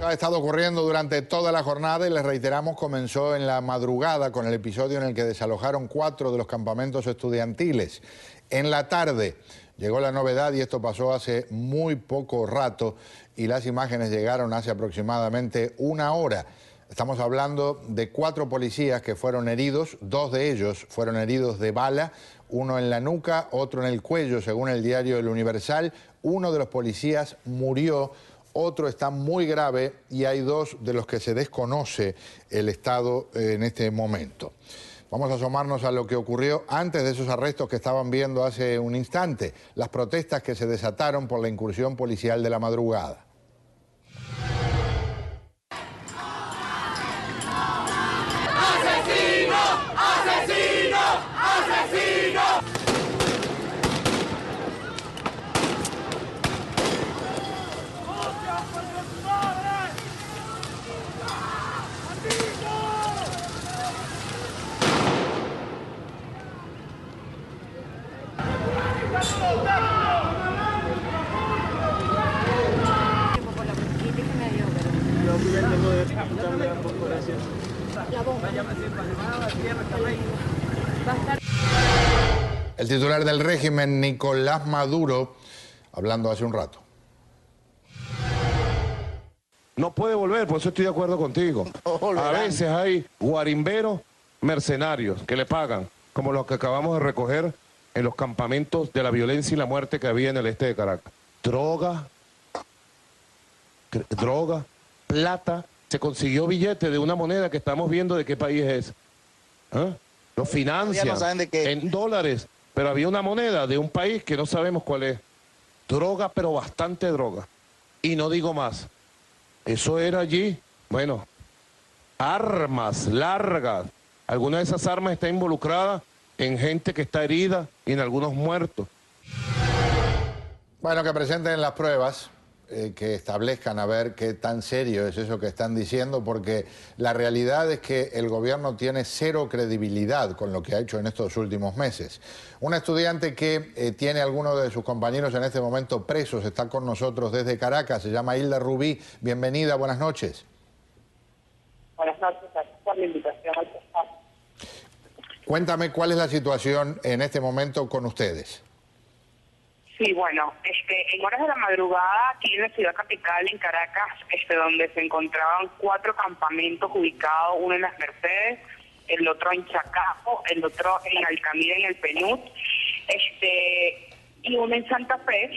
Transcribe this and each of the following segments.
Ha estado ocurriendo durante toda la jornada y les reiteramos, comenzó en la madrugada con el episodio en el que desalojaron 4 de los campamentos estudiantiles. En la tarde llegó la novedad y esto pasó hace muy poco rato y las imágenes llegaron hace aproximadamente una hora. Estamos hablando de 4 policías que fueron heridos, 2 de ellos fueron heridos de bala, uno en la nuca, otro en el cuello, según el diario El Universal. Uno de los policías murió, otro está muy grave y hay 2 de los que se desconoce el estado en este momento. Vamos a asomarnos a lo que ocurrió antes de esos arrestos que estaban viendo hace un instante, las protestas que se desataron por la incursión policial de la madrugada. El titular del régimen, Nicolás Maduro, hablando hace un rato. No puede volver, por eso estoy de acuerdo contigo. A veces hay guarimberos mercenarios que le pagan, como los que acabamos de recoger en los campamentos de la violencia y la muerte que había en el este de Caracas. Droga, plata, se consiguió billete de una moneda que estamos viendo de qué país es. ¿Ah? Lo financian no saben de qué. En dólares, pero había una moneda de un país que no sabemos cuál es. Droga, pero bastante droga. Y no digo más. Eso era allí, bueno, armas largas. Alguna de esas armas está involucrada en gente que está herida y en algunos muertos. Bueno, que presenten las pruebas, que establezcan a ver qué tan serio es eso que están diciendo, porque la realidad es que el gobierno tiene cero credibilidad con lo que ha hecho en estos últimos meses. Una estudiante que tiene a algunos de sus compañeros en este momento presos está con nosotros desde Caracas, se llama Hilda Rubí. Bienvenida, buenas noches. Buenas noches, gracias por la invitación al programa. Cuéntame cuál es la situación en este momento con ustedes. Sí, bueno, en horas de la madrugada aquí en la ciudad capital, en Caracas, donde se encontraban 4 campamentos ubicados, uno en Las Mercedes, el otro en Chacao, el otro en Altamira, en el Penut, y uno en Santa Fe.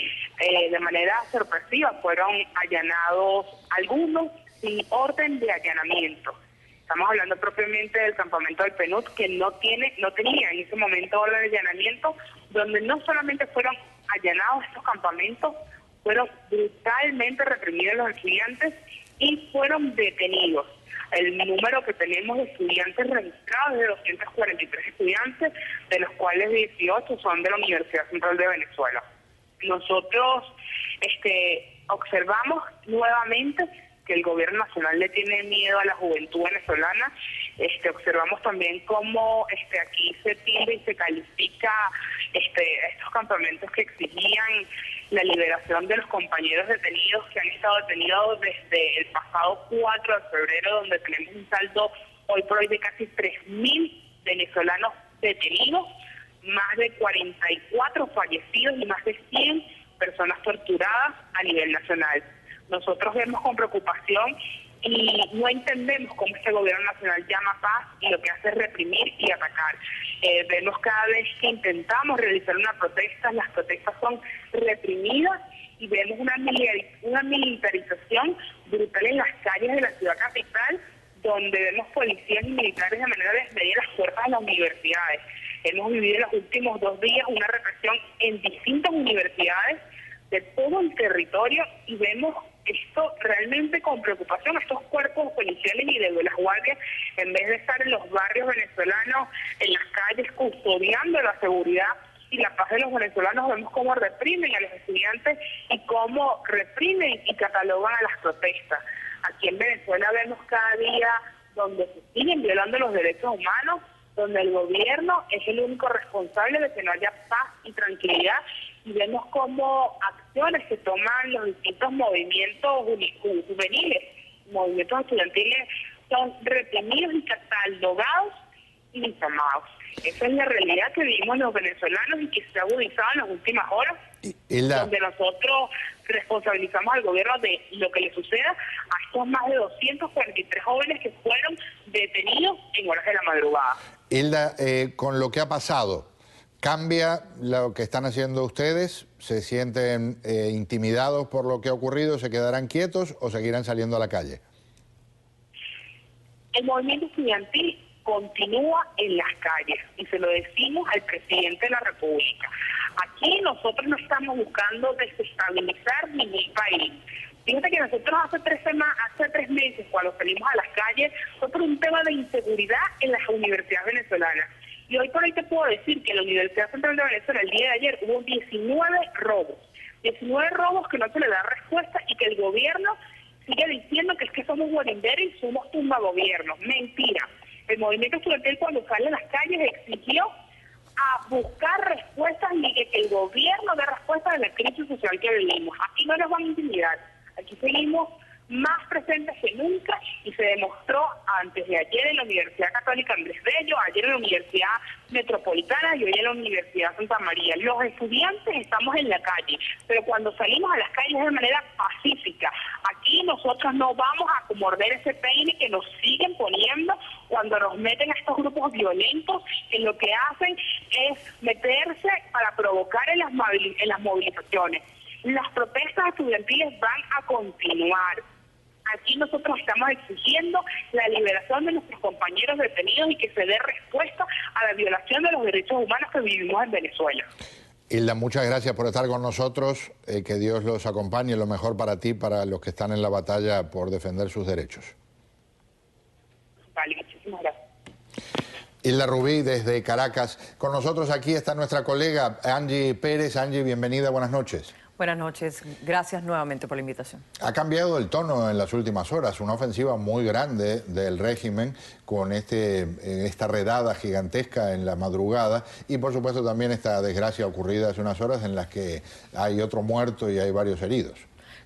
De manera sorpresiva fueron allanados algunos sin orden de allanamiento. Estamos hablando propiamente del campamento del Penut, que no tenía en ese momento orden de allanamiento, donde no solamente fueron allanados estos campamentos, fueron brutalmente reprimidos los estudiantes y fueron detenidos. El número que tenemos de estudiantes registrados es de 243 estudiantes, de los cuales 18 son de la Universidad Central de Venezuela. Nosotros observamos nuevamente que el gobierno nacional le tiene miedo a la juventud venezolana. Observamos también cómo aquí se tilda y se califica estos campamentos que exigían la liberación de los compañeros detenidos que han estado detenidos desde el pasado 4 de febrero, donde tenemos un saldo hoy por hoy de casi 3.000 venezolanos detenidos, más de 44 fallecidos y más de 100 personas torturadas a nivel nacional. Nosotros vemos con preocupación y no entendemos cómo este gobierno nacional llama paz y lo que hace es reprimir y atacar. Vemos cada vez que intentamos realizar una protesta, las protestas son reprimidas y vemos una militarización brutal en las calles de la ciudad capital, donde vemos policías y militares de manera desmedida en las puertas de las universidades. Hemos vivido en los últimos 2 días una represión en distintas universidades de todo el territorio y vemos esto realmente con preocupación. Estos cuerpos policiales y de las guardias, en vez de estar en los barrios venezolanos, en las calles, custodiando la seguridad y la paz de los venezolanos, vemos cómo reprimen a los estudiantes y cómo reprimen y catalogan a las protestas. Aquí en Venezuela vemos cada día donde se siguen violando los derechos humanos, donde el gobierno es el único responsable de que no haya paz y tranquilidad, y vemos cómo acciones que toman los distintos movimientos juveniles, movimientos estudiantiles, son reprimidos y catalogados y difamados. Esa es la realidad que vivimos los venezolanos y que se ha agudizado en las últimas horas, donde nosotros responsabilizamos al gobierno de lo que le suceda a estos más de 243 jóvenes que fueron detenidos en horas de la madrugada. Hilda, con lo que ha pasado, ¿cambia lo que están haciendo ustedes? ¿Se sienten intimidados por lo que ha ocurrido? ¿Se quedarán quietos o seguirán saliendo a la calle? El movimiento estudiantil continúa en las calles y se lo decimos al presidente de la República. Aquí nosotros no estamos buscando desestabilizar ningún país. Fíjate que nosotros hace 3 meses, cuando salimos a las calles, fue por un tema de inseguridad en las universidades venezolanas. Y hoy por hoy te puedo decir que en la Universidad Central de Venezuela el día de ayer hubo 19 robos. 19 robos que no se le da respuesta y que el gobierno sigue diciendo que es que somos guarimberos y somos tumbagobiernos. Mentira. El movimiento estudiantil cuando sale a las calles exigió a buscar respuestas y que el gobierno dé respuestas a la crisis social que vivimos. Aquí no nos van a intimidar. Aquí seguimos más presentes que nunca y se demostró antes de ayer en la Universidad Católica Andrés Bello, ayer en la Universidad Metropolitana y hoy en la Universidad Santa María. Los estudiantes estamos en la calle, pero cuando salimos a las calles es de manera pacífica. Aquí nosotros no vamos a morder ese peine que nos siguen poniendo cuando nos meten a estos grupos violentos, que lo que hacen es meterse para provocar en las movilizaciones. Las protestas estudiantiles van a continuar. Aquí nosotros estamos exigiendo la liberación de nuestros compañeros detenidos y que se dé respuesta a la violación de los derechos humanos que vivimos en Venezuela. Hilda, muchas gracias por estar con nosotros. Que Dios los acompañe, lo mejor para ti, para los que están en la batalla por defender sus derechos. Vale, muchísimas gracias. Hilda Rubí, desde Caracas. Con nosotros aquí está nuestra colega Angie Pérez. Angie, bienvenida, buenas noches. Buenas noches, gracias nuevamente por la invitación. Ha cambiado el tono en las últimas horas, una ofensiva muy grande del régimen con esta redada gigantesca en la madrugada y por supuesto también esta desgracia ocurrida hace unas horas en las que hay otro muerto y hay varios heridos.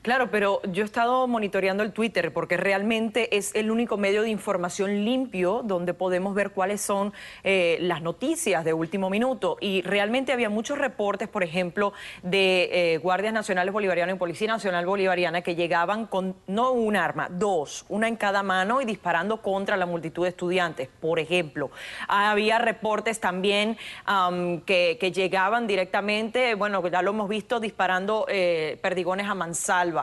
Claro, pero yo he estado monitoreando el Twitter porque realmente es el único medio de información limpio donde podemos ver cuáles son las noticias de último minuto. Y realmente había muchos reportes, por ejemplo, de guardias nacionales bolivarianos y Policía Nacional Bolivariana que llegaban con no un arma, dos, una en cada mano y disparando contra la multitud de estudiantes, por ejemplo. Había reportes también que llegaban directamente, bueno, ya lo hemos visto, disparando perdigones a mansalva.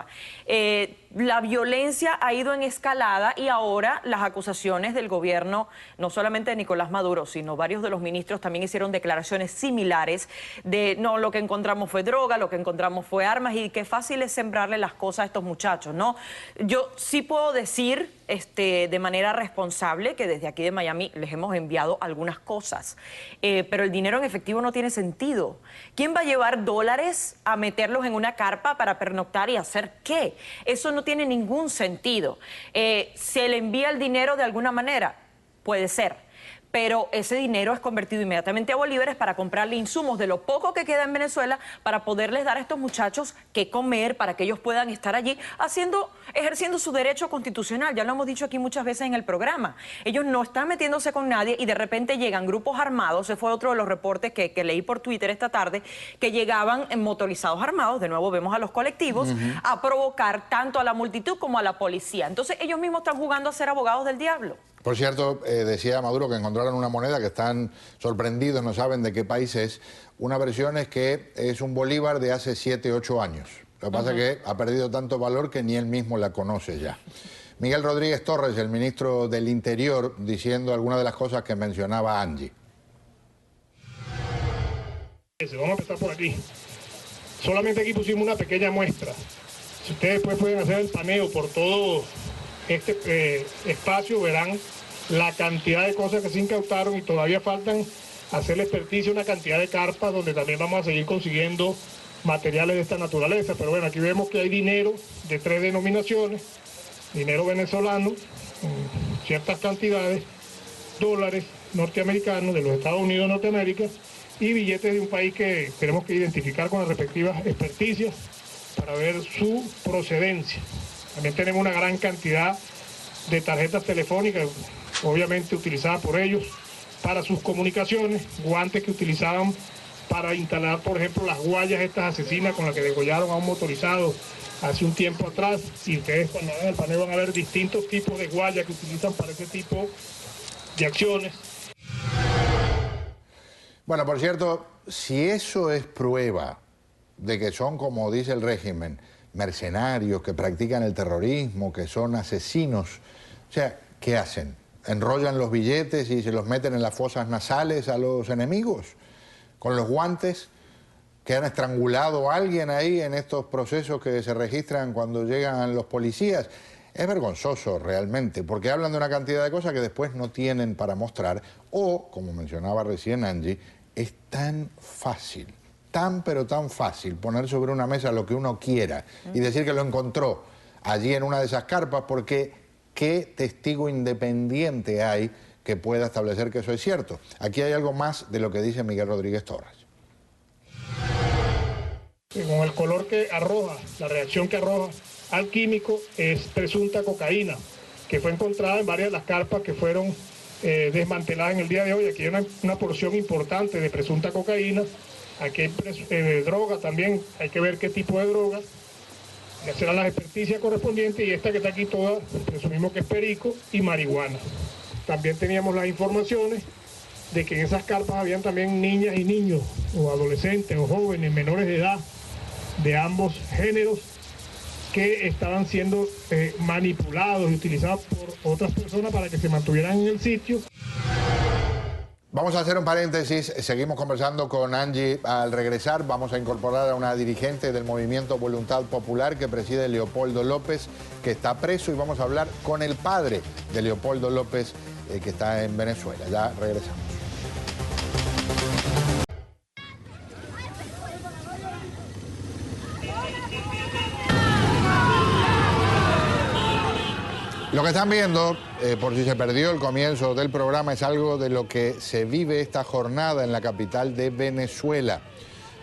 La violencia ha ido en escalada y ahora las acusaciones del gobierno, no solamente de Nicolás Maduro, sino varios de los ministros también hicieron declaraciones similares de no, lo que encontramos fue droga, lo que encontramos fue armas y qué fácil es sembrarle las cosas a estos muchachos, ¿no? Yo sí puedo decir de manera responsable que desde aquí de Miami les hemos enviado algunas cosas, pero el dinero en efectivo no tiene sentido. ¿Quién va a llevar dólares a meterlos en una carpa para pernoctar y hacer qué? Eso no tiene ningún sentido. ¿Se le envía el dinero de alguna manera? Puede ser. Pero ese dinero es convertido inmediatamente a bolívares para comprarle insumos de lo poco que queda en Venezuela para poderles dar a estos muchachos qué comer, para que ellos puedan estar allí ejerciendo su derecho constitucional. Ya lo hemos dicho aquí muchas veces en el programa. Ellos no están metiéndose con nadie y de repente llegan grupos armados. Ese fue otro de los reportes que leí por Twitter esta tarde, que llegaban en motorizados armados, de nuevo vemos a los colectivos, a provocar tanto a la multitud como a la policía. Entonces ellos mismos están jugando a ser abogados del diablo. Por cierto, decía Maduro que encontraron una moneda que están sorprendidos, no saben de qué país es. Una versión es que es un bolívar de hace 7, 8 años. Lo que pasa es que ha perdido tanto valor que ni él mismo la conoce ya. Miguel Rodríguez Torres, el ministro del Interior, diciendo algunas de las cosas que mencionaba Angie. Vamos a empezar por aquí. Solamente aquí pusimos una pequeña muestra. Si ustedes después pueden hacer el paneo por todo este espacio, verán la cantidad de cosas que se incautaron y todavía faltan hacer la experticia, una cantidad de carpas donde también vamos a seguir consiguiendo materiales de esta naturaleza. Pero bueno, aquí vemos que hay dinero de 3 denominaciones, dinero venezolano, ciertas cantidades, dólares norteamericanos de los Estados Unidos de Norteamérica y billetes de un país que tenemos que identificar con las respectivas experticias para ver su procedencia. También tenemos una gran cantidad de tarjetas telefónicas, obviamente utilizadas por ellos para sus comunicaciones, guantes que utilizaban para instalar, por ejemplo, las guayas estas asesinas con las que degollaron a un motorizado hace un tiempo atrás. Y ustedes cuando vean el panel van a ver distintos tipos de guayas que utilizan para ese tipo de acciones. Bueno, por cierto, si eso es prueba de que son, como dice el régimen, mercenarios que practican el terrorismo, que son asesinos, o sea, ¿qué hacen? ¿Enrollan los billetes y se los meten en las fosas nasales a los enemigos? ¿Con los guantes? ¿Que han estrangulado a alguien ahí en estos procesos que se registran cuando llegan los policías? Es vergonzoso realmente, porque hablan de una cantidad de cosas que después no tienen para mostrar, o, como mencionaba recién Angie, es tan fácil, tan pero tan fácil poner sobre una mesa lo que uno quiera y decir que lo encontró allí en una de esas carpas, porque ¿qué testigo independiente hay que pueda establecer que eso es cierto? Aquí hay algo más de lo que dice Miguel Rodríguez Torres. Con el color que arroja, la reacción que arroja al químico es presunta cocaína, que fue encontrada en varias de las carpas que fueron desmanteladas en el día de hoy. Aquí hay una porción importante de presunta cocaína, aquí hay droga también, hay que ver qué tipo de droga, ya serán las experticias correspondientes, y esta que está aquí toda, presumimos que es perico y marihuana. También teníamos las informaciones de que en esas carpas habían también niñas y niños, o adolescentes, o jóvenes, menores de edad, de ambos géneros, que estaban siendo manipulados y utilizados por otras personas para que se mantuvieran en el sitio. Vamos a hacer un paréntesis, seguimos conversando con Angie al regresar. Vamos a incorporar a una dirigente del movimiento Voluntad Popular que preside Leopoldo López, que está preso, y vamos a hablar con el padre de Leopoldo López, que está en Venezuela. Ya regresamos. Lo que están viendo, por si se perdió el comienzo del programa, es algo de lo que se vive esta jornada en la capital de Venezuela.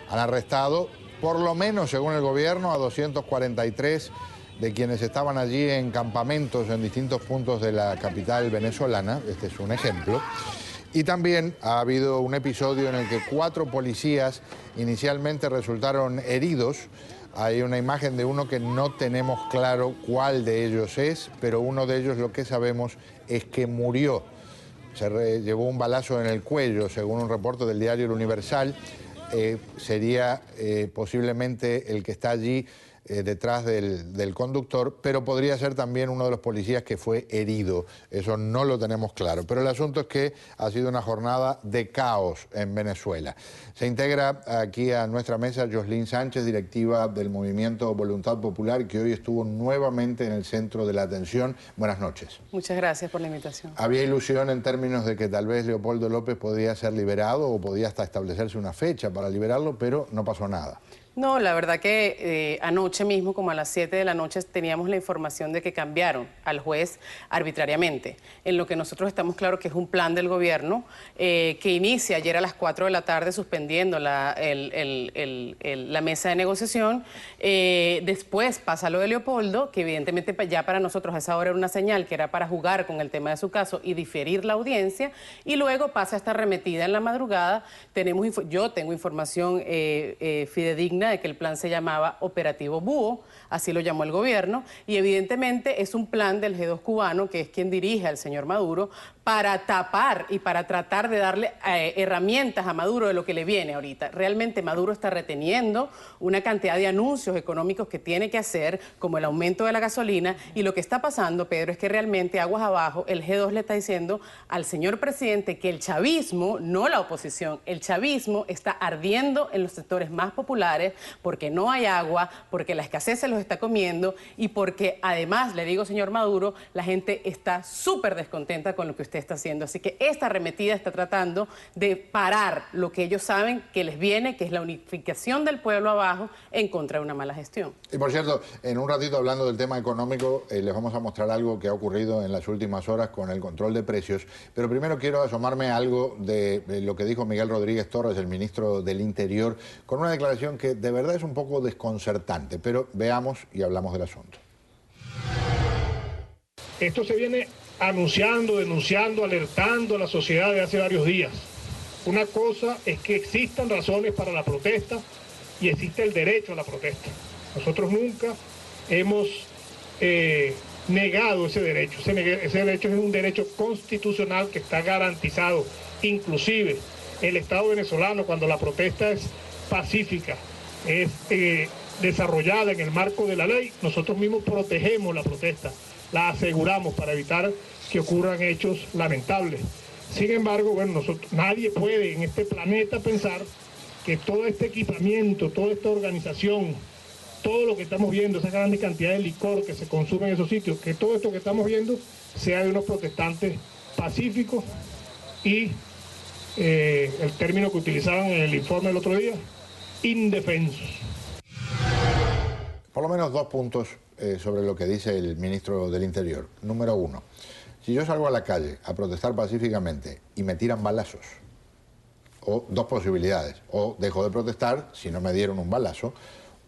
Han arrestado, por lo menos según el gobierno, a 243 de quienes estaban allí en campamentos en distintos puntos de la capital venezolana. Este es un ejemplo. Y también ha habido un episodio en el que 4 policías inicialmente resultaron heridos. Hay una imagen de uno que no tenemos claro cuál de ellos es, pero uno de ellos lo que sabemos es que murió. Se llevó un balazo en el cuello, según un reporte del diario El Universal. Sería posiblemente el que está allí detrás del conductor, pero podría ser también uno de los policías que fue herido. Eso no lo tenemos claro. Pero el asunto es que ha sido una jornada de caos en Venezuela. Se integra aquí a nuestra mesa Yoslin Sánchez, directiva del movimiento Voluntad Popular, que hoy estuvo nuevamente en el centro de la atención. Buenas noches. Muchas gracias por la invitación. Había ilusión en términos de que tal vez Leopoldo López podía ser liberado o podía hasta establecerse una fecha para liberarlo, pero no pasó nada. No, la verdad que anoche mismo, como a las 7 de la noche, teníamos la información de que cambiaron al juez arbitrariamente. En lo que nosotros estamos claros que es un plan del gobierno que inicia ayer a las 4 de la tarde suspendiendo la mesa de negociación. Después pasa lo de Leopoldo, que evidentemente ya para nosotros a esa hora era una señal que era para jugar con el tema de su caso y diferir la audiencia. Y luego pasa esta arremetida en la madrugada. Yo tengo información fidedigna mentira de que el plan se llamaba Operativo Búho, así lo llamó el gobierno, y evidentemente es un plan del G2 cubano, que es quien dirige al señor Maduro, para tapar y para tratar de darle herramientas a Maduro de lo que le viene ahorita. Realmente Maduro está reteniendo una cantidad de anuncios económicos que tiene que hacer, como el aumento de la gasolina, y lo que está pasando, Pedro, es que realmente aguas abajo el G2 le está diciendo al señor presidente que el chavismo, no la oposición, el chavismo está ardiendo en los sectores más populares porque no hay agua, porque la escasez se los está comiendo y porque además, le digo señor Maduro, la gente está súper descontenta con lo que usted está haciendo. Así que esta arremetida está tratando de parar lo que ellos saben que les viene, que es la unificación del pueblo abajo en contra de una mala gestión. Y por cierto, en un ratito hablando del tema económico, les vamos a mostrar algo que ha ocurrido en las últimas horas con el control de precios. Pero primero quiero asomarme a algo de lo que dijo Miguel Rodríguez Torres, el ministro del Interior, con una declaración que de verdad es un poco desconcertante. Pero veamos y hablamos del asunto. Esto se viene anunciando, denunciando, alertando a la sociedad desde hace varios días. Una cosa es que existan razones para la protesta y existe el derecho a la protesta. Nosotros nunca hemos negado ese derecho. Ese derecho es un derecho constitucional que está garantizado. Inclusive el Estado venezolano, cuando la protesta es pacífica, es desarrollada en el marco de la ley, nosotros mismos protegemos la protesta, la aseguramos para evitar que ocurran hechos lamentables. Sin embargo, bueno, nadie puede en este planeta pensar que todo este equipamiento, toda esta organización, todo lo que estamos viendo, esa gran cantidad de licor que se consume en esos sitios, que todo esto que estamos viendo sea de unos protestantes pacíficos y, el término que utilizaban en el informe del otro día, indefensos. Por lo menos 2 puntos sobre lo que dice el ministro del Interior. Número 1, si yo salgo a la calle a protestar pacíficamente y me tiran balazos, o 2 posibilidades, o dejo de protestar si no me dieron un balazo,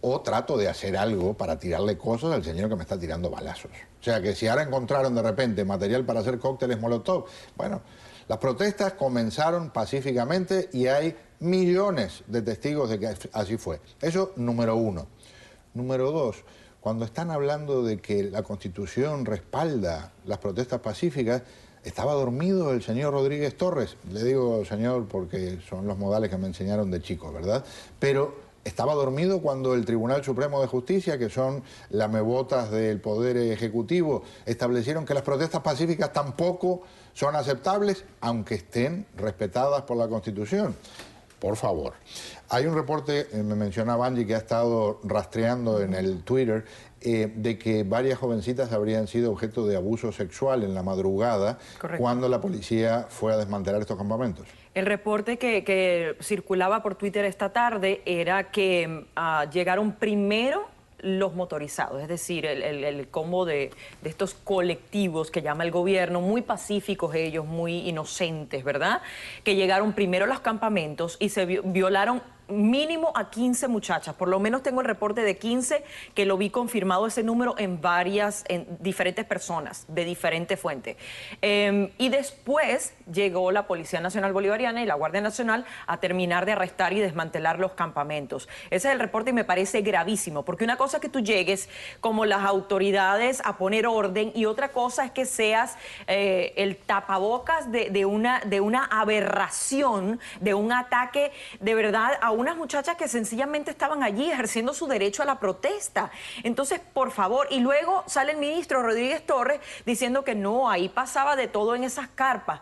o trato de hacer algo para tirarle cosas al señor que me está tirando balazos. O sea que si ahora encontraron de repente material para hacer cócteles Molotov, bueno, las protestas comenzaron pacíficamente y hay millones de testigos de que así fue. Eso, número 1. Número 2, cuando están hablando de que la Constitución respalda las protestas pacíficas, estaba dormido el señor Rodríguez Torres. Le digo señor porque son los modales que me enseñaron de chico, ¿verdad? Pero estaba dormido cuando el Tribunal Supremo de Justicia, que son lamebotas del Poder Ejecutivo, establecieron que las protestas pacíficas tampoco son aceptables, aunque estén respetadas por la Constitución. Por favor. Hay un reporte, me mencionaba Angie, que ha estado rastreando en el Twitter, de que varias jovencitas habrían sido objeto de abuso sexual en la madrugada. Correcto. Cuando la policía fue a desmantelar estos campamentos. El reporte que circulaba por Twitter esta tarde era que llegaron primero los motorizados, es decir, el combo de estos colectivos que llama el gobierno, muy pacíficos ellos, muy inocentes, ¿verdad? Que llegaron primero a los campamentos y se violaron mínimo a 15 muchachas. Por lo menos tengo el reporte de 15, que lo vi confirmado ese número en diferentes personas, de diferentes fuentes. Y después llegó la Policía Nacional Bolivariana y la Guardia Nacional a terminar de arrestar y desmantelar los campamentos. Ese es el reporte y me parece gravísimo, porque una cosa es que tú llegues como las autoridades a poner orden y otra cosa es que seas el tapabocas de una aberración, de un ataque de verdad a unas muchachas que sencillamente estaban allí ejerciendo su derecho a la protesta. Entonces, por favor, y luego sale el ministro Rodríguez Torres diciendo que no, ahí pasaba de todo en esas carpas.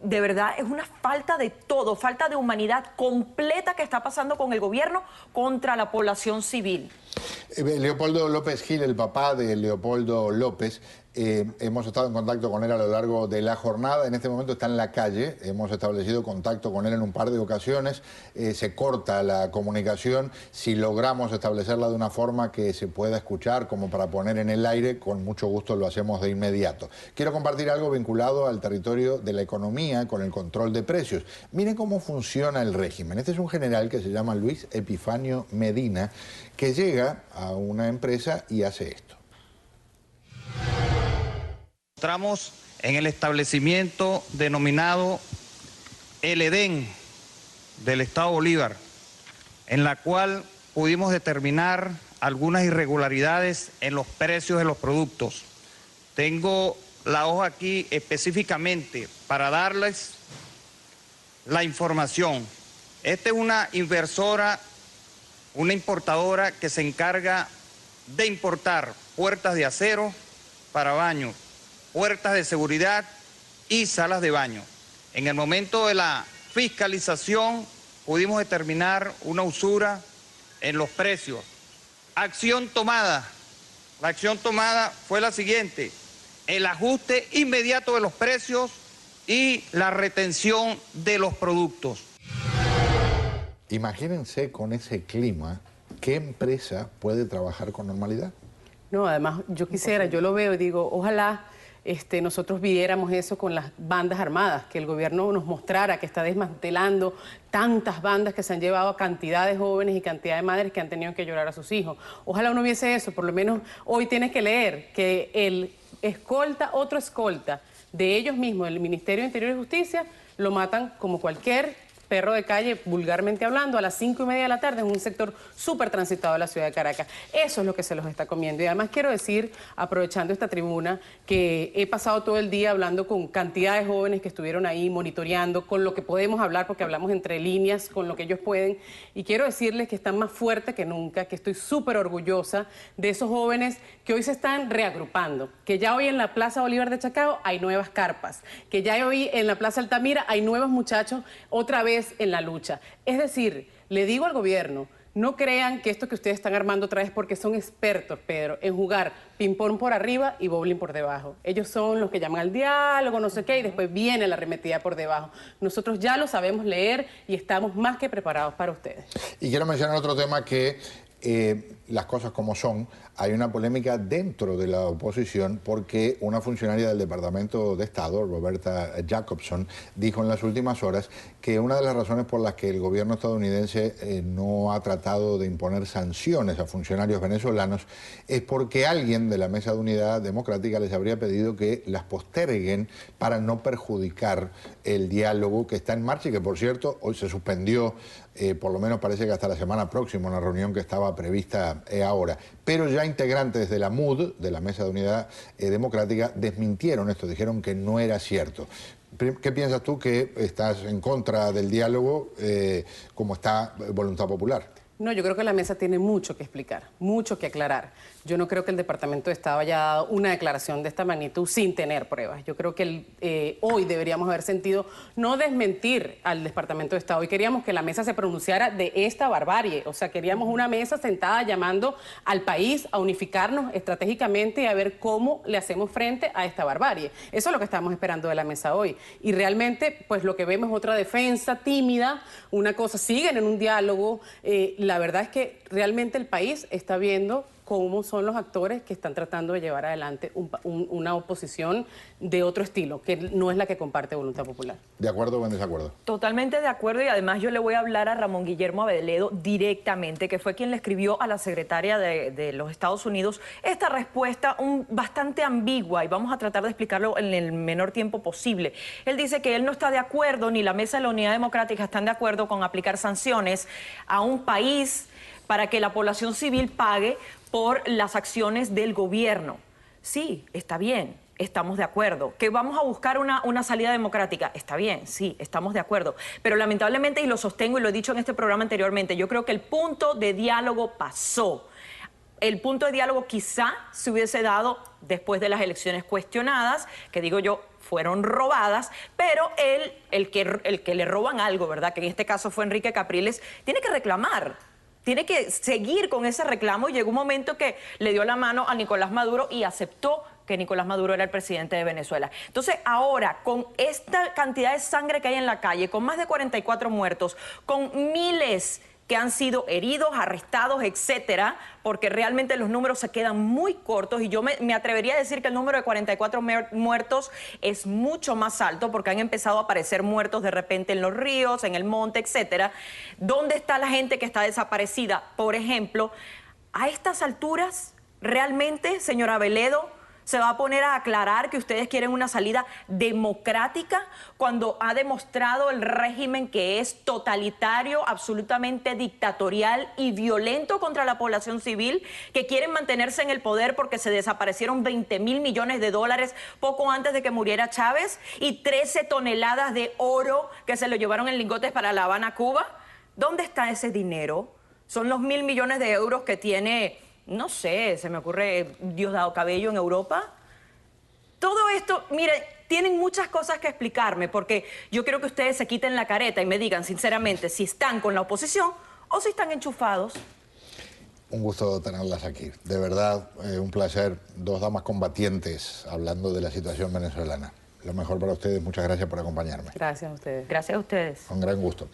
De verdad, es una falta de todo, falta de humanidad completa que está pasando con el gobierno contra la población civil. Leopoldo López Gil, el papá de Leopoldo López, hemos estado en contacto con él a lo largo de la jornada. En este momento está en la calle, hemos establecido contacto con él en un par de ocasiones. Se corta la comunicación. Si logramos establecerla de una forma que se pueda escuchar, como para poner en el aire, con mucho gusto lo hacemos de inmediato. Quiero compartir algo vinculado al territorio de la economía con el control de precios. Miren cómo funciona el régimen. Este es un general que se llama Luis Epifanio Medina, que llega a una empresa y hace esto. Entramos en el establecimiento denominado El Edén del Estado Bolívar, en la cual pudimos determinar algunas irregularidades en los precios de los productos. Tengo la hoja aquí específicamente para darles la información. Esta es una inversora, una importadora que se encarga de importar puertas de acero para baño, puertas de seguridad y salas de baño. En el momento de la fiscalización pudimos determinar una usura en los precios. Acción tomada. La acción tomada fue la siguiente: el ajuste inmediato de los precios y la retención de los productos. Imagínense con ese clima, ¿qué empresa puede trabajar con normalidad? No, además yo quisiera, yo lo veo y digo, ojalá nosotros viéramos eso con las bandas armadas, que el gobierno nos mostrara que está desmantelando tantas bandas que se han llevado a cantidad de jóvenes y cantidad de madres que han tenido que llorar a sus hijos. Ojalá uno viese eso, por lo menos hoy tienes que leer que el escolta, otro escolta de ellos mismos, el Ministerio de Interior y Justicia, lo matan como cualquier perro de calle, vulgarmente hablando, a las 5:30 de la tarde en un sector súper transitado de la ciudad de Caracas. Eso es lo que se los está comiendo. Y además quiero decir, aprovechando esta tribuna, que he pasado todo el día hablando con cantidad de jóvenes que estuvieron ahí monitoreando, con lo que podemos hablar, porque hablamos entre líneas, con lo que ellos pueden. Y quiero decirles que están más fuertes que nunca, que estoy súper orgullosa de esos jóvenes que hoy se están reagrupando, que ya hoy en la Plaza Bolívar de Chacao hay nuevas carpas, que ya hoy en la Plaza Altamira hay nuevos muchachos otra vez en la lucha. Es decir, le digo al gobierno, no crean que esto que ustedes están armando otra vez, porque son expertos, Pedro, en jugar ping-pong por arriba y bowling por debajo. Ellos son los que llaman al diálogo, no sé qué, y después viene la arremetida por debajo. Nosotros ya lo sabemos leer y estamos más que preparados para ustedes. Y quiero mencionar otro tema que las cosas como son, hay una polémica dentro de la oposición porque una funcionaria del Departamento de Estado, Roberta Jacobson, dijo en las últimas horas que una de las razones por las que el gobierno estadounidense no ha tratado de imponer sanciones a funcionarios venezolanos es porque alguien de la Mesa de Unidad Democrática les habría pedido que las posterguen para no perjudicar el diálogo que está en marcha y que, por cierto, hoy se suspendió, por lo menos parece que hasta la semana próxima, una reunión que estaba prevista ahora. Pero ya integrantes de la MUD, de la Mesa de Unidad Democrática, desmintieron esto, dijeron que no era cierto. ¿Qué piensas tú, que estás en contra del diálogo como está Voluntad Popular? No, yo creo que la mesa tiene mucho que explicar, mucho que aclarar. Yo no creo que el Departamento de Estado haya dado una declaración de esta magnitud sin tener pruebas. Yo creo que hoy deberíamos haber sentido no desmentir al Departamento de Estado. Hoy queríamos que la mesa se pronunciara de esta barbarie. O sea, queríamos una mesa sentada llamando al país a unificarnos estratégicamente y a ver cómo le hacemos frente a esta barbarie. Eso es lo que estamos esperando de la mesa hoy. Y realmente, pues lo que vemos es otra defensa tímida, una cosa, siguen en un diálogo. La verdad es que realmente el país está viendo cómo son los actores que están tratando de llevar adelante una oposición de otro estilo, que no es la que comparte Voluntad Popular. ¿De acuerdo o en desacuerdo? Totalmente de acuerdo, y además yo le voy a hablar a Ramón Guillermo Aveledo directamente, que fue quien le escribió a la secretaria de los Estados Unidos esta respuesta bastante ambigua, y vamos a tratar de explicarlo en el menor tiempo posible. Él dice que él no está de acuerdo, ni la Mesa de la Unidad Democrática están de acuerdo con aplicar sanciones a un país para que la población civil pague por las acciones del gobierno. Sí, está bien, estamos de acuerdo. ¿Que vamos a buscar una salida democrática? Está bien, sí, estamos de acuerdo. Pero lamentablemente, y lo sostengo y lo he dicho en este programa anteriormente, yo creo que el punto de diálogo pasó. El punto de diálogo quizá se hubiese dado después de las elecciones cuestionadas, que digo yo, fueron robadas, pero el que le roban algo, ¿verdad?, que en este caso fue Enrique Capriles, tiene que reclamar. Tiene que seguir con ese reclamo, y llegó un momento que le dio la mano a Nicolás Maduro y aceptó que Nicolás Maduro era el presidente de Venezuela. Entonces, ahora, con esta cantidad de sangre que hay en la calle, con más de 44 muertos, con miles que han sido heridos, arrestados, etcétera, porque realmente los números se quedan muy cortos, y yo me atrevería a decir que el número de 44 muertos es mucho más alto, porque han empezado a aparecer muertos de repente en los ríos, en el monte, etcétera. ¿Dónde está la gente que está desaparecida? Por ejemplo, a estas alturas, realmente, señor Aveledo, se va a poner a aclarar que ustedes quieren una salida democrática cuando ha demostrado el régimen que es totalitario, absolutamente dictatorial y violento contra la población civil, que quieren mantenerse en el poder porque se desaparecieron 20.000 millones de dólares poco antes de que muriera Chávez y 13 toneladas de oro que se lo llevaron en lingotes para La Habana, Cuba? ¿Dónde está ese dinero? Son los 1.000 millones de euros que tiene, no sé, se me ocurre Diosdado Cabello en Europa. Todo esto, mire, tienen muchas cosas que explicarme porque yo quiero que ustedes se quiten la careta y me digan sinceramente si están con la oposición o si están enchufados. Un gusto tenerlas aquí. De verdad, un placer. Dos damas combatientes hablando de la situación venezolana. Lo mejor para ustedes. Muchas gracias por acompañarme. Gracias a ustedes. Gracias a ustedes. Con gran gusto.